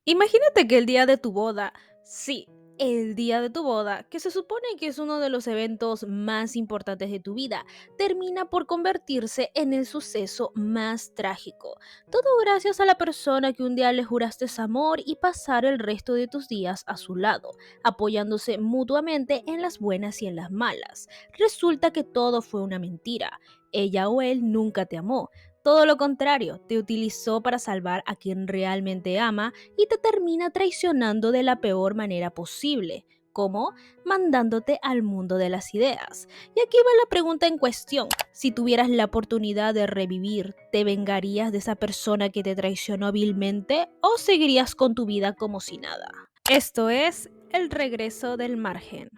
Imagínate que el día de tu boda, sí, el día de tu boda, que se supone que es uno de los eventos más importantes de tu vida, termina por convertirse en el suceso más trágico. Todo gracias a la persona que un día le juraste amor y pasar el resto de tus días a su lado, apoyándose mutuamente en las buenas y en las malas. Resulta que todo fue una mentira. Ella o él nunca te amó. Todo lo contrario, te utilizó para salvar a quien realmente ama y te termina traicionando de la peor manera posible, como mandándote al mundo de las ideas. Y aquí va la pregunta en cuestión. Si tuvieras la oportunidad de revivir, ¿te vengarías de esa persona que te traicionó vilmente o seguirías con tu vida como si nada? Esto es El regreso del margen.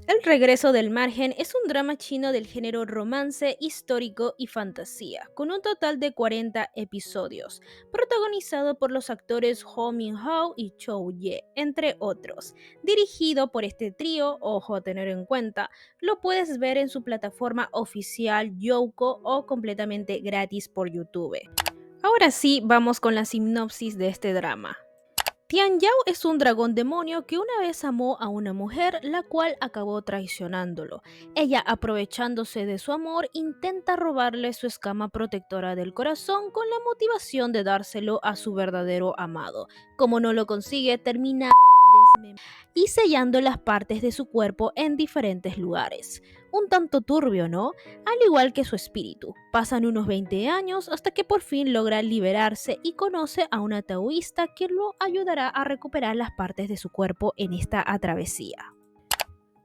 El regreso del margen es un drama chino del género romance, histórico y fantasía, con un total de 40 episodios, protagonizado por los actores Ho Min-ho y Chow Ye, entre otros. Dirigido por este trío, ojo a tener en cuenta, lo puedes ver en su plataforma oficial Youko o completamente gratis por YouTube. Ahora sí, vamos con la sinopsis de este drama. Tian Yao es un dragón demonio que una vez amó a una mujer, la cual acabó traicionándolo. Ella, aprovechándose de su amor, intenta robarle su escama protectora del corazón con la motivación de dárselo a su verdadero amado. Como no lo consigue, termina y sellando las partes de su cuerpo en diferentes lugares. Un tanto turbio, ¿no? Al igual que su espíritu. Pasan unos 20 años hasta que por fin logra liberarse y conoce a una taoísta que lo ayudará a recuperar las partes de su cuerpo en esta travesía.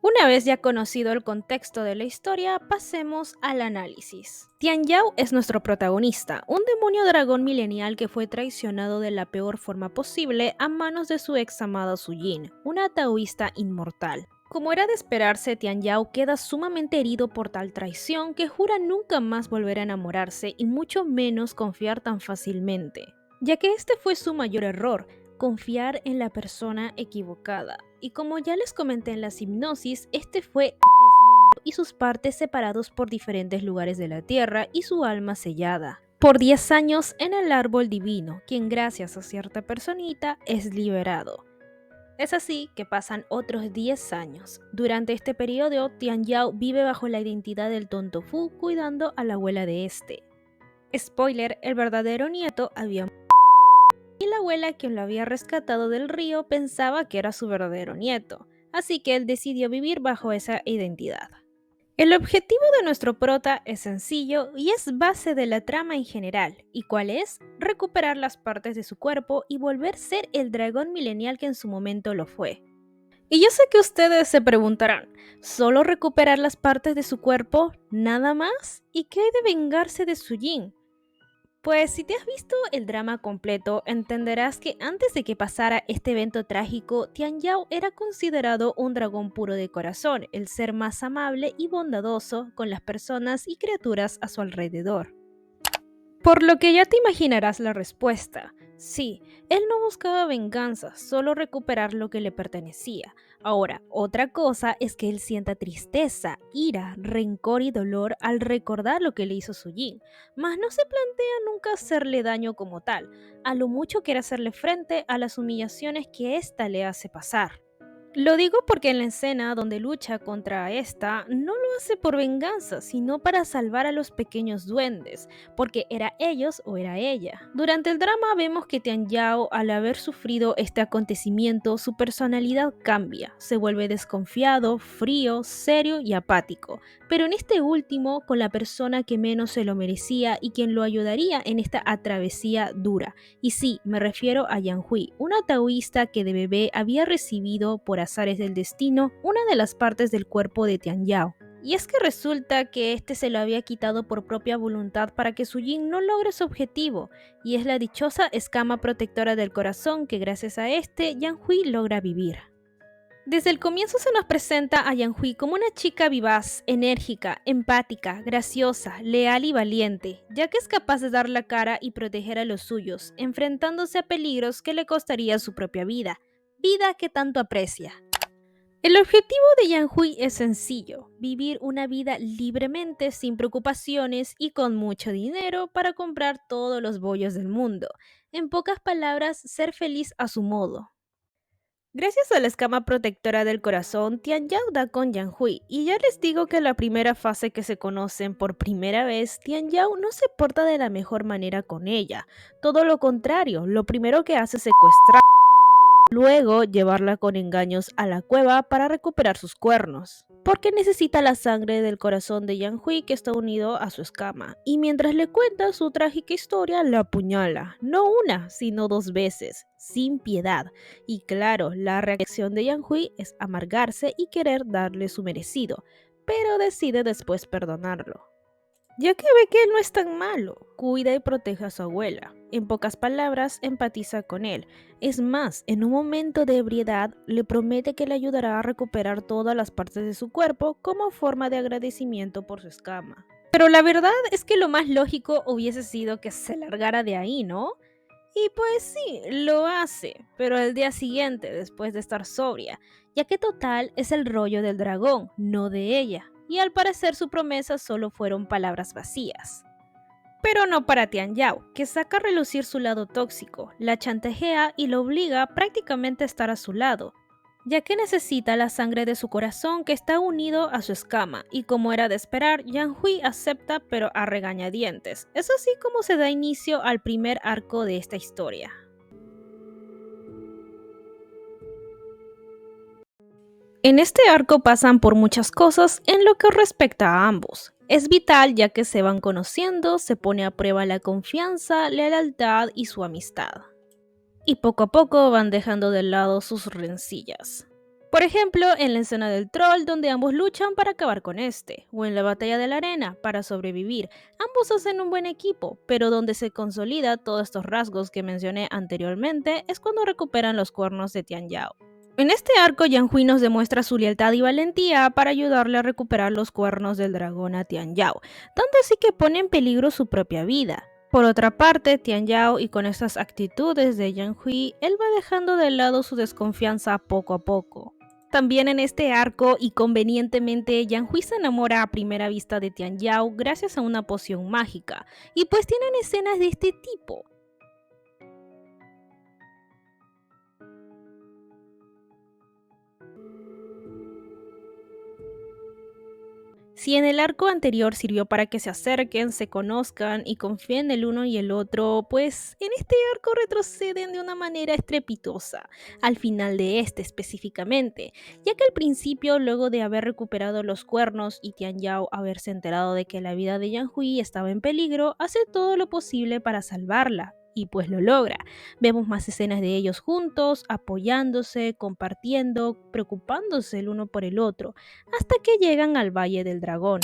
Una vez ya conocido el contexto de la historia, pasemos al análisis. Tian Yao es nuestro protagonista, un demonio dragón milenial que fue traicionado de la peor forma posible a manos de su ex amada Su Jin, una taoísta inmortal. Como era de esperarse, Tian Yao queda sumamente herido por tal traición que jura nunca más volver a enamorarse y mucho menos confiar tan fácilmente, ya que este fue su mayor error, confiar en la persona equivocada. Y como ya les comenté en la hipnosis, este fue desmembrado y sus partes separados por diferentes lugares de la tierra y su alma sellada. Por 10 años en el árbol divino, quien gracias a cierta personita es liberado. Es así que pasan otros 10 años. Durante este periodo, Tian Yao vive bajo la identidad del tonto Fu cuidando a la abuela de este. Spoiler, el verdadero nieto había y la abuela, quien lo había rescatado del río, pensaba que era su verdadero nieto, así que él decidió vivir bajo esa identidad. El objetivo de nuestro prota es sencillo y es base de la trama en general, y cuál es recuperar las partes de su cuerpo y volver a ser el dragón milenial que en su momento lo fue. Y yo sé que ustedes se preguntarán, ¿solo recuperar las partes de su cuerpo? ¿Nada más? ¿Y qué hay de vengarse de Sujin? Pues si te has visto el drama completo, entenderás que antes de que pasara este evento trágico, Tian Yao era considerado un dragón puro de corazón, el ser más amable y bondadoso con las personas y criaturas a su alrededor. Por lo que ya te imaginarás la respuesta. Sí, él no buscaba venganza, solo recuperar lo que le pertenecía. Ahora, otra cosa es que él sienta tristeza, ira, rencor y dolor al recordar lo que le hizo Sujin, mas no se plantea nunca hacerle daño como tal, a lo mucho quiere hacerle frente a las humillaciones que ésta le hace pasar. Lo digo porque en la escena donde lucha contra esta, no lo hace por venganza, sino para salvar a los pequeños duendes, porque era ellos o era ella. Durante el drama vemos que Tian Yao, al haber sufrido este acontecimiento, su personalidad cambia, se vuelve desconfiado, frío, serio y apático, pero en este último con la persona que menos se lo merecía y quien lo ayudaría en esta travesía dura. Y sí, me refiero a Yang Hui, una taoísta que de bebé había recibido, por azares del destino, una de las partes del cuerpo de Tian Yao. Y es que resulta que este se lo había quitado por propia voluntad para que Su Jin no logre su objetivo, y es la dichosa escama protectora del corazón que gracias a este Yang Hui logra vivir. Desde el comienzo se nos presenta a Yang Hui como una chica vivaz, enérgica, empática, graciosa, leal y valiente, ya que es capaz de dar la cara y proteger a los suyos, enfrentándose a peligros que le costaría su propia vida, vida que tanto aprecia. El objetivo de Yang Hui es sencillo, vivir una vida libremente, sin preocupaciones y con mucho dinero para comprar todos los bollos del mundo. En pocas palabras, ser feliz a su modo. Gracias a la escama protectora del corazón, Tianjao da con Yanhui, y ya les digo que la primera fase que se conocen por primera vez, Tianjao no se porta de la mejor manera con ella. Todo lo contrario, lo primero que hace es secuestrar, luego llevarla con engaños a la cueva para recuperar sus cuernos. Porque necesita la sangre del corazón de Yanhui que está unido a su escama. Y mientras le cuenta su trágica historia, la apuñala. No una, sino dos veces, sin piedad. Y claro, la reacción de Yanhui es amargarse y querer darle su merecido. Pero decide después perdonarlo, ya que ve que él no es tan malo, cuida y protege a su abuela. En pocas palabras, empatiza con él. Es más, en un momento de ebriedad, le promete que le ayudará a recuperar todas las partes de su cuerpo como forma de agradecimiento por su escama. Pero la verdad es que lo más lógico hubiese sido que se largara de ahí, ¿no? Y pues sí, lo hace, pero al día siguiente, después de estar sobria, ya que total es el rollo del dragón, no de ella, y al parecer su promesa solo fueron palabras vacías. Pero no para Tian Yao, que saca a relucir su lado tóxico, la chantajea y lo obliga prácticamente a estar a su lado, ya que necesita la sangre de su corazón que está unido a su escama, y como era de esperar, Yang Hui acepta pero a regañadientes. Es así como se da inicio al primer arco de esta historia. En este arco pasan por muchas cosas en lo que respecta a ambos. Es vital ya que se van conociendo, se pone a prueba la confianza, la lealtad y su amistad. Y poco a poco van dejando de lado sus rencillas. Por ejemplo, en la escena del troll donde ambos luchan para acabar con este, o en la batalla de la arena para sobrevivir, ambos hacen un buen equipo, pero donde se consolida todos estos rasgos que mencioné anteriormente es cuando recuperan los cuernos de Tian Yao. En este arco, Yanhui nos demuestra su lealtad y valentía para ayudarle a recuperar los cuernos del dragón a Tian Yao, tanto así que pone en peligro su propia vida. Por otra parte, Tian Yao, y con estas actitudes de Yanhui, él va dejando de lado su desconfianza poco a poco. También en este arco, y convenientemente, Yanhui se enamora a primera vista de Tian Yao gracias a una poción mágica, y pues tienen escenas de este tipo. Si en el arco anterior sirvió para que se acerquen, se conozcan y confíen el uno y el otro, pues en este arco retroceden de una manera estrepitosa, al final de este específicamente, ya que al principio, luego de haber recuperado los cuernos y Tian Yao haberse enterado de que la vida de Yang Hui estaba en peligro, hace todo lo posible para salvarla. Y pues lo logra. Vemos más escenas de ellos juntos, apoyándose, compartiendo, preocupándose el uno por el otro hasta que llegan al Valle del Dragón,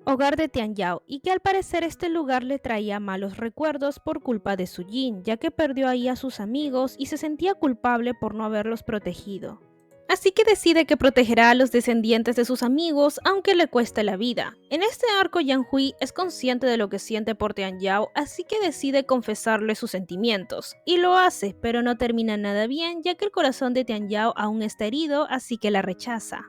hogar de Tian Yao, y que al parecer este lugar le traía malos recuerdos por culpa de Su Jin, ya que perdió ahí a sus amigos y se sentía culpable por no haberlos protegido. Así que decide que protegerá a los descendientes de sus amigos aunque le cueste la vida. En este arco, Yang Hui es consciente de lo que siente por Tian Yao, así que decide confesarle sus sentimientos. Y lo hace, pero no termina nada bien ya que el corazón de Tian Yao aún está herido, así que la rechaza.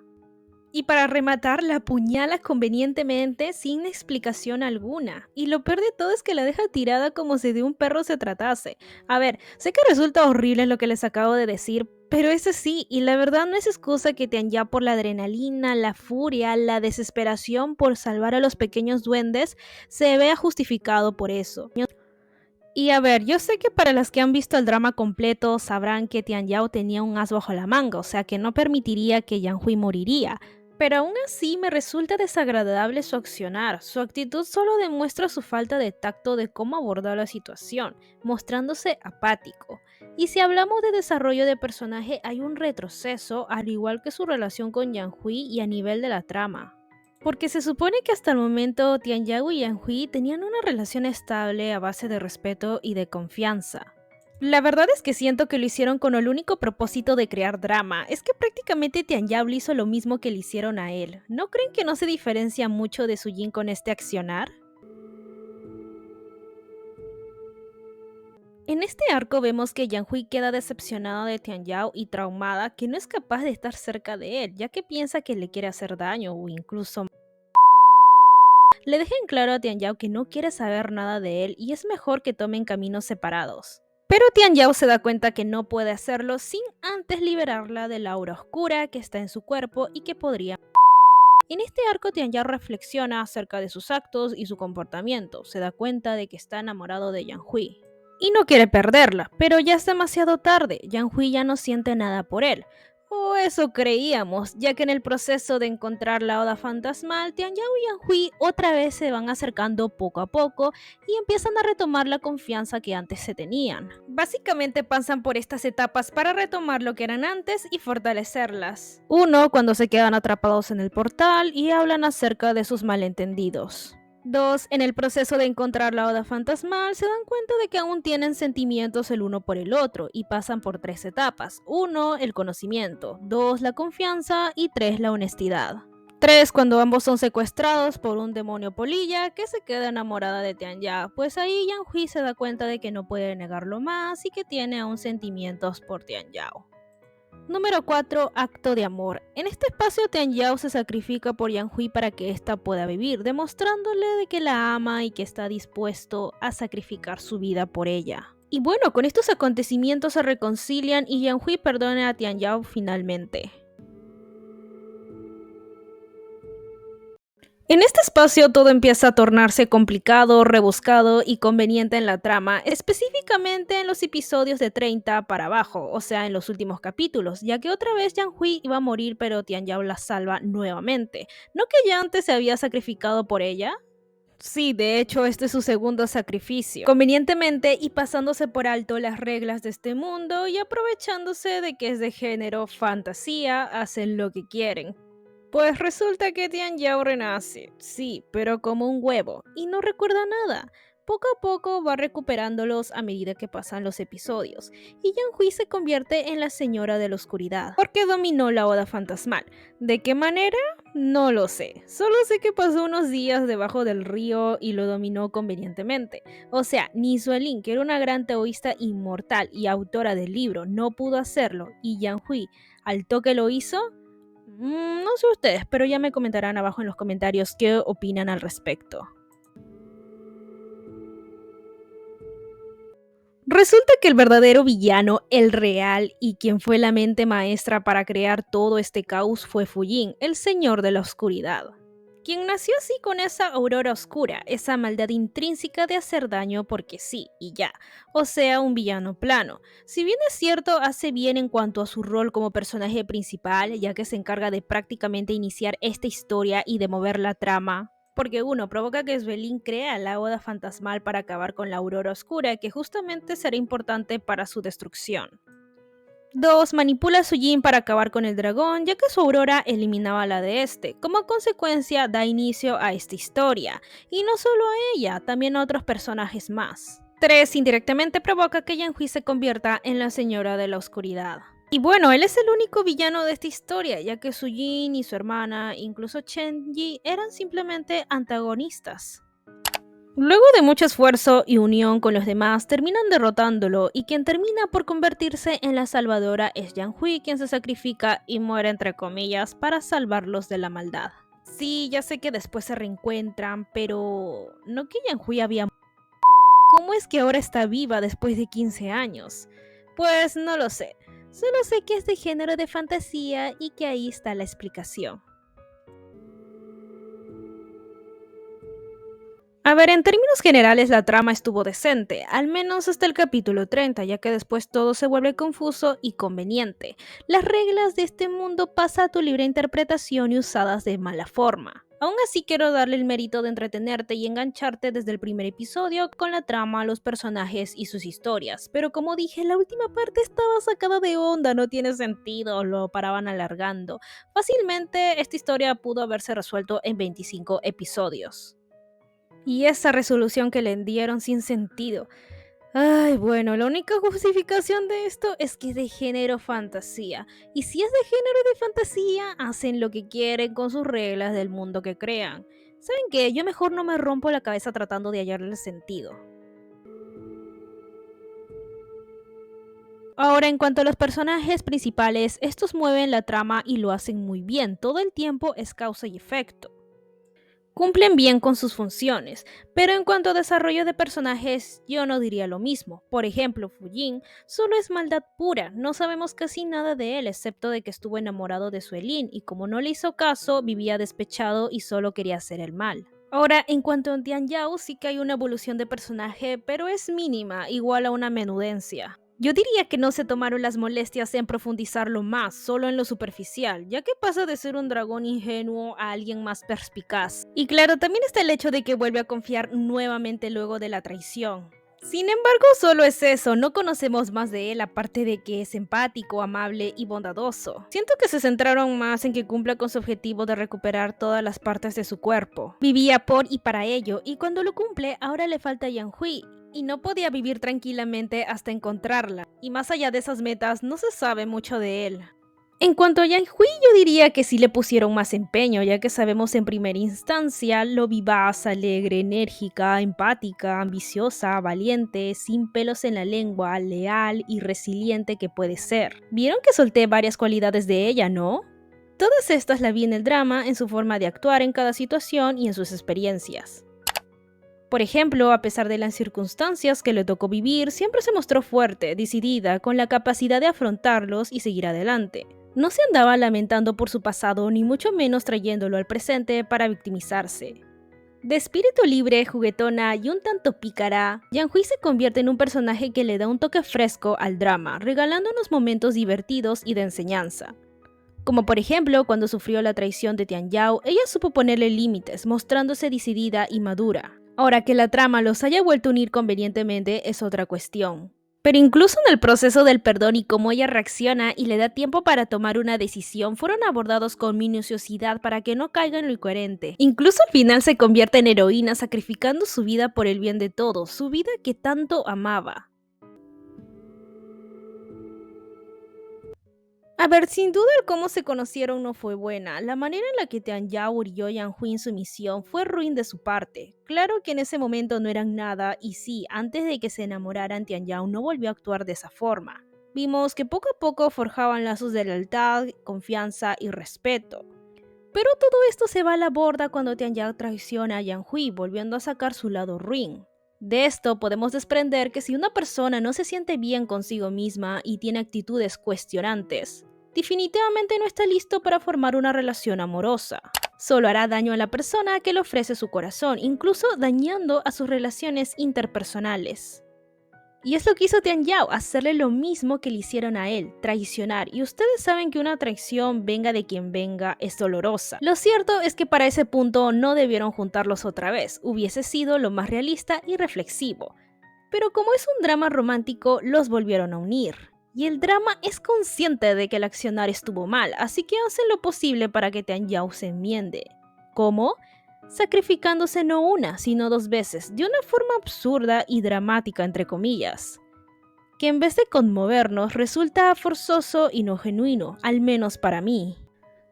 Y para rematar, la apuñala convenientemente sin explicación alguna. Y lo peor de todo es que la deja tirada como si de un perro se tratase. A ver, sé que resulta horrible lo que les acabo de decir, pero es así, y la verdad no es excusa que te ya por la adrenalina, la furia, la desesperación por salvar a los pequeños duendes, se vea justificado por eso. Y a ver, yo sé que para las que han visto el drama completo sabrán que Tian Yao tenía un as bajo la manga, o sea que no permitiría que Yang Hui moriría. Pero aún así me resulta desagradable su accionar. Su actitud solo demuestra su falta de tacto de cómo abordar la situación, mostrándose apático. Y si hablamos de desarrollo de personaje, hay un retroceso, al igual que su relación con Yang Hui y a nivel de la trama. Porque se supone que hasta el momento Tian Yao y Yang Hui tenían una relación estable a base de respeto y de confianza. La verdad es que siento que lo hicieron con el único propósito de crear drama. Es que prácticamente Tian Yao le hizo lo mismo que le hicieron a él. ¿No creen que no se diferencia mucho de Su Jin con este accionar? En este arco vemos que Yang Hui queda decepcionada de Tian Yao y traumada que no es capaz de estar cerca de él, ya que piensa que le quiere hacer daño o incluso le deja en claro a Tian Yao que no quiere saber nada de él y es mejor que tomen caminos separados. Pero Tian Yao se da cuenta que no puede hacerlo sin antes liberarla del aura oscura que está en su cuerpo y que podría. En este arco, Tian Yao reflexiona acerca de sus actos y su comportamiento. Se da cuenta de que está enamorado de Yang Hui y no quiere perderla, pero ya es demasiado tarde. Yang Hui ya no siente nada por él. O eso creíamos, ya que en el proceso de encontrar la Oda Fantasmal, Tian Yao y Yang Hui otra vez se van acercando poco a poco y empiezan a retomar la confianza que antes se tenían. Básicamente pasan por estas etapas para retomar lo que eran antes y fortalecerlas. Uno, cuando se quedan atrapados en el portal y hablan acerca de sus malentendidos. 2. En el proceso de encontrar la Oda Fantasmal se dan cuenta de que aún tienen sentimientos el uno por el otro y pasan por 3 etapas. 1. El conocimiento. 2. La confianza. Y 3. La honestidad. 3. Cuando ambos son secuestrados por un demonio polilla que se queda enamorada de Tian Yao, pues ahí Yang Hui se da cuenta de que no puede negarlo más y que tiene aún sentimientos por Tian Yao. Número 4. Acto de amor. En este espacio Tian Yao se sacrifica por Yang Hui para que ésta pueda vivir, demostrándole de que la ama y que está dispuesto a sacrificar su vida por ella. Y bueno, con estos acontecimientos se reconcilian y Yang Hui perdona a Tian Yao finalmente. En este espacio todo empieza a tornarse complicado, rebuscado y conveniente en la trama, específicamente en los episodios de 30 para abajo, o sea, en los últimos capítulos, ya que otra vez Yang Hui iba a morir pero Tian Yao la salva nuevamente. ¿No que ya antes se había sacrificado por ella? Sí, de hecho, este es su segundo sacrificio. Convenientemente y pasándose por alto las reglas de este mundo y aprovechándose de que es de género fantasía, hacen lo que quieren. Pues resulta que Tian Yao renace, sí, pero como un huevo, y no recuerda nada. Poco a poco va recuperándolos a medida que pasan los episodios, y Yang Hui se convierte en la Señora de la Oscuridad, porque dominó la Oda Fantasmal. ¿De qué manera? No lo sé, solo sé que pasó unos días debajo del río y lo dominó convenientemente. O sea, ni Suelin, que era una gran taoísta inmortal y autora del libro, no pudo hacerlo, y Yang Hui, al toque lo hizo. No sé ustedes, pero ya me comentarán abajo en los comentarios qué opinan al respecto. Resulta que el verdadero villano, el real y quien fue la mente maestra para crear todo este caos fue Fujin, el señor de la oscuridad, quien nació así con esa aurora oscura, esa maldad intrínseca de hacer daño porque sí y ya, o sea, un villano plano. Si bien es cierto, hace bien en cuanto a su rol como personaje principal, ya que se encarga de prácticamente iniciar esta historia y de mover la trama. Porque uno, provoca que Svelin crea la Oda Fantasmal para acabar con la aurora oscura, que justamente será importante para su destrucción. 2. Manipula a su Yin para acabar con el dragón, ya que su aurora eliminaba la de este. Como consecuencia, da inicio a esta historia. Y no solo a ella, también a otros personajes más. 3. Indirectamente provoca que Yang Hui se convierta en la Señora de la Oscuridad. Y bueno, él es el único villano de esta historia, ya que su Yin y su hermana, incluso Chen Yi, eran simplemente antagonistas. Luego de mucho esfuerzo y unión con los demás, terminan derrotándolo y quien termina por convertirse en la salvadora es Yang Hui, quien se sacrifica y muere entre comillas para salvarlos de la maldad. Sí, ya sé que después se reencuentran, pero ¿no que Yang Hui había muerto? ¿Cómo es que ahora está viva después de 15 años? Pues no lo sé, solo sé que es de género de fantasía y que ahí está la explicación. A ver, en términos generales la trama estuvo decente, al menos hasta el capítulo 30, ya que después todo se vuelve confuso y conveniente. Las reglas de este mundo pasan a tu libre interpretación y usadas de mala forma. Aún así quiero darle el mérito de entretenerte y engancharte desde el primer episodio con la trama, los personajes y sus historias, pero como dije, la última parte estaba sacada de onda, no tiene sentido, lo paraban alargando. Fácilmente esta historia pudo haberse resuelto en 25 episodios. Y esa resolución que le dieron sin sentido. Ay, bueno, la única justificación de esto es que es de género fantasía. Y si es de género de fantasía, hacen lo que quieren con sus reglas del mundo que crean. ¿Saben qué? Yo mejor no me rompo la cabeza tratando de hallarle el sentido. Ahora, en cuanto a los personajes principales, estos mueven la trama y lo hacen muy bien. Todo el tiempo es causa y efecto. Cumplen bien con sus funciones, pero en cuanto a desarrollo de personajes, yo no diría lo mismo. Por ejemplo, Fujin solo es maldad pura, no sabemos casi nada de él, excepto de que estuvo enamorado de Suelin y como no le hizo caso, vivía despechado y solo quería hacer el mal. Ahora, en cuanto a Tian Yao, sí que hay una evolución de personaje, pero es mínima, igual a una menudencia. Yo diría que no se tomaron las molestias en profundizarlo más, solo en lo superficial, ya que pasa de ser un dragón ingenuo a alguien más perspicaz. Y claro, también está el hecho de que vuelve a confiar nuevamente luego de la traición. Sin embargo, solo es eso, no conocemos más de él aparte de que es empático, amable y bondadoso. Siento que se centraron más en que cumpla con su objetivo de recuperar todas las partes de su cuerpo. Vivía por y para ello, y cuando lo cumple, ahora le falta Yang Hui, y no podía vivir tranquilamente hasta encontrarla. Y más allá de esas metas, no se sabe mucho de él. En cuanto a Yang Hui, yo diría que sí le pusieron más empeño, ya que sabemos en primera instancia lo vivaz, alegre, enérgica, empática, ambiciosa, valiente, sin pelos en la lengua, leal y resiliente que puede ser. Vieron que solté varias cualidades de ella, ¿no? Todas estas la vi en el drama, en su forma de actuar en cada situación y en sus experiencias. Por ejemplo, a pesar de las circunstancias que le tocó vivir, siempre se mostró fuerte, decidida, con la capacidad de afrontarlos y seguir adelante. No se andaba lamentando por su pasado, ni mucho menos trayéndolo al presente para victimizarse. De espíritu libre, juguetona y un tanto pícara, Yang Hui se convierte en un personaje que le da un toque fresco al drama, regalando unos momentos divertidos y de enseñanza. Como por ejemplo, cuando sufrió la traición de Tian Yao, ella supo ponerle límites, mostrándose decidida y madura. Ahora que la trama los haya vuelto a unir convenientemente es otra cuestión. Pero incluso en el proceso del perdón y cómo ella reacciona y le da tiempo para tomar una decisión fueron abordados con minuciosidad para que no caiga en lo incoherente. Incluso al final se convierte en heroína sacrificando su vida por el bien de todos, su vida que tanto amaba. A ver, sin duda el cómo se conocieron no fue buena. La manera en la que Tian Yao hirió a Yang Hui en su misión fue ruin de su parte. Claro que en ese momento no eran nada y sí, antes de que se enamoraran Tian Yao no volvió a actuar de esa forma. Vimos que poco a poco forjaban lazos de lealtad, confianza y respeto. Pero todo esto se va a la borda cuando Tian Yao traiciona a Yang Hui, volviendo a sacar su lado ruin. De esto podemos desprender que si una persona no se siente bien consigo misma y tiene actitudes cuestionantes, definitivamente no está listo para formar una relación amorosa. Solo hará daño a la persona que le ofrece su corazón, incluso dañando a sus relaciones interpersonales. Y es lo que hizo Tian Yao, hacerle lo mismo que le hicieron a él, traicionar. Y ustedes saben que una traición, venga de quien venga, es dolorosa. Lo cierto es que para ese punto no debieron juntarlos otra vez, hubiese sido lo más realista y reflexivo. Pero como es un drama romántico, los volvieron a unir. Y el drama es consciente de que el accionar estuvo mal, así que hacen lo posible para que Tian Yao se enmiende. ¿Cómo? Sacrificándose no una, sino dos veces, de una forma absurda y dramática, entre comillas, que en vez de conmovernos resulta forzoso y no genuino, al menos para mí.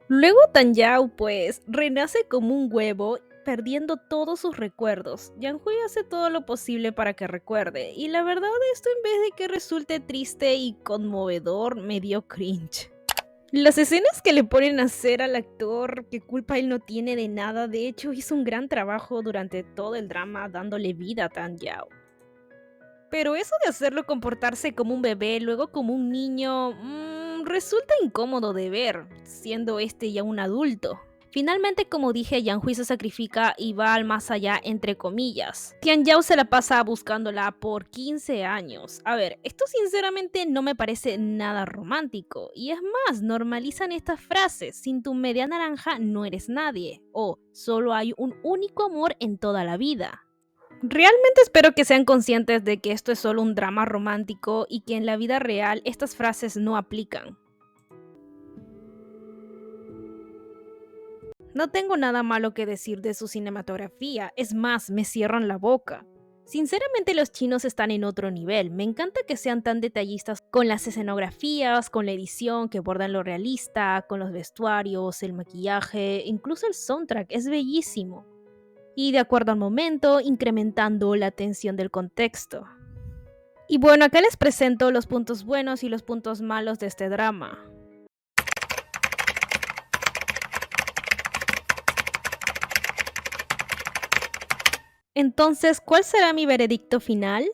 Luego Tan Yao, pues, renace como un huevo, perdiendo todos sus recuerdos. Yang Hui hace todo lo posible para que recuerde, y la verdad esto en vez de que resulte triste y conmovedor, me dio cringe. Las escenas que le ponen a hacer al actor, que culpa él no tiene de nada, de hecho hizo un gran trabajo durante todo el drama dándole vida a Tan Yao. Pero eso de hacerlo comportarse como un bebé, luego como un niño, resulta incómodo de ver, siendo este ya un adulto. Finalmente, como dije, Yang Hui se sacrifica y va al más allá, entre comillas. Tian Yao se la pasa buscándola por 15 años. A ver, esto sinceramente no me parece nada romántico. Y es más, normalizan estas frases: sin tu media naranja no eres nadie. O solo hay un único amor en toda la vida. Realmente espero que sean conscientes de que esto es solo un drama romántico y que en la vida real estas frases no aplican. No tengo nada malo que decir de su cinematografía, es más, me cierran la boca. Sinceramente los chinos están en otro nivel, me encanta que sean tan detallistas con las escenografías, con la edición, que abordan lo realista, con los vestuarios, el maquillaje, incluso el soundtrack es bellísimo. Y de acuerdo al momento, incrementando la tensión del contexto. Y bueno, acá les presento los puntos buenos y los puntos malos de este drama. Entonces, ¿cuál será mi veredicto final?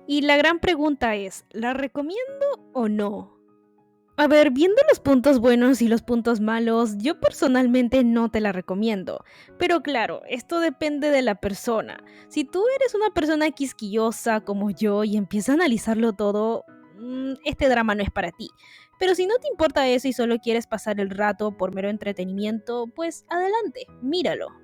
Y la gran pregunta es, ¿la recomiendo o no? A ver, viendo los puntos buenos y los puntos malos, yo personalmente no te la recomiendo. Pero claro, esto depende de la persona. Si tú eres una persona quisquillosa como yo y empiezas a analizarlo todo, este drama no es para ti. Pero si no te importa eso y solo quieres pasar el rato por mero entretenimiento, pues adelante, míralo.